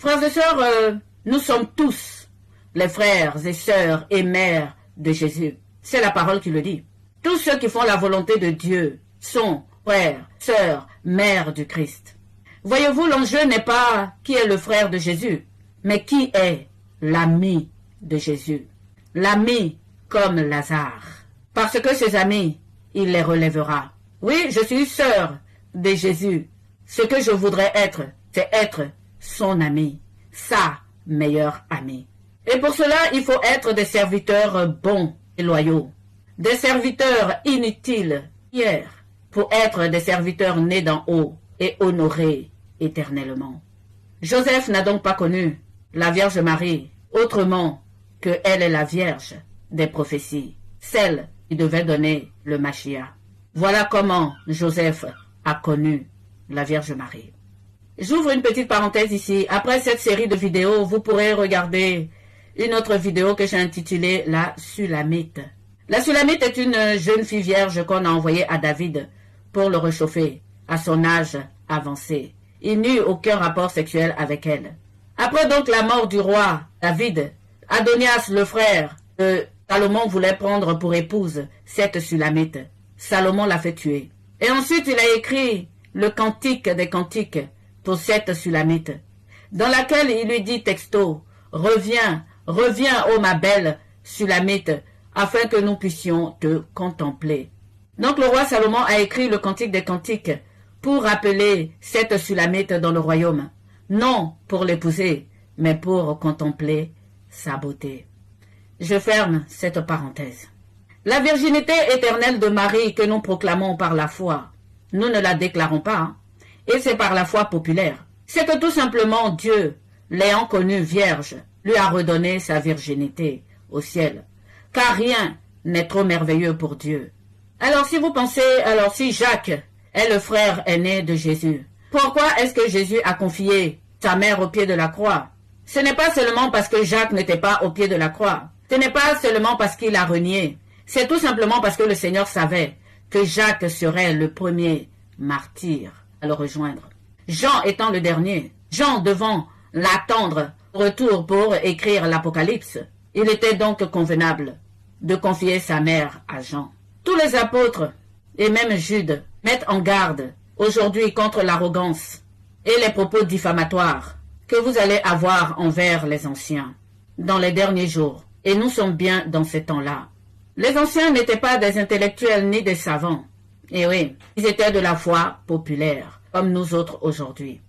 Frères et sœurs, nous sommes tous les frères et sœurs et mères de Jésus. C'est la parole qui le dit. Tous ceux qui font la volonté de Dieu sont frères, sœurs, mères du Christ. Voyez-vous, l'enjeu n'est pas qui est le frère de Jésus, mais qui est l'ami de Jésus. L'ami comme Lazare. Parce que ses amis, il les relèvera. Oui, je suis sœur de Jésus. Ce que je voudrais être, c'est être son ami, sa meilleure amie. Et pour cela, il faut être des serviteurs bons et loyaux. Des serviteurs inutiles hier pour être des serviteurs nés d'en haut et honorés éternellement. Joseph n'a donc pas connu la Vierge Marie autrement que elle est la Vierge des prophéties, celle qui devait donner le Mashiach. Voilà comment Joseph a connu la Vierge Marie. J'ouvre une petite parenthèse ici. Après cette série de vidéos, vous pourrez regarder une autre vidéo que j'ai intitulée La Sulamite. La Sulamite est une jeune fille vierge qu'on a envoyée à David pour le réchauffer à son âge avancé. Il n'eut aucun rapport sexuel avec elle. Après donc la mort du roi David, Adonias, le frère de Salomon, voulait prendre pour épouse cette Sulamite. Salomon l'a fait tuer. Et ensuite il a écrit le cantique des cantiques pour cette Sulamite, dans laquelle il lui dit texto, « Reviens, reviens, ô ma belle Sulamite, afin que nous puissions te contempler. » Donc le roi Salomon a écrit le cantique des cantiques pour rappeler cette Sulamite dans le royaume, non pour l'épouser, mais pour contempler sa beauté. Je ferme cette parenthèse. La virginité éternelle de Marie que nous proclamons par la foi, nous ne la déclarons pas, hein, et c'est par la foi populaire. C'est que tout simplement Dieu, l'ayant connue vierge, lui a redonné sa virginité au ciel. Car rien n'est trop merveilleux pour Dieu. Alors si vous pensez, alors si Jacques est le frère aîné de Jésus, pourquoi est-ce que Jésus a confié sa mère au pied de la croix? Ce n'est pas seulement parce que Jacques n'était pas au pied de la croix. Ce n'est pas seulement parce qu'il a renié. C'est tout simplement parce que le Seigneur savait que Jacques serait le premier martyr à le rejoindre. Jean étant le dernier, Jean devant l'attendre retour pour écrire l'Apocalypse, il était donc convenable de confier sa mère à Jean. Tous les apôtres et même Jude mettent en garde aujourd'hui contre l'arrogance et les propos diffamatoires que vous allez avoir envers les anciens dans les derniers jours. Et nous sommes bien dans ces temps-là. Les anciens n'étaient pas des intellectuels ni des savants. Et oui, ils étaient de la foi populaire, comme nous autres aujourd'hui.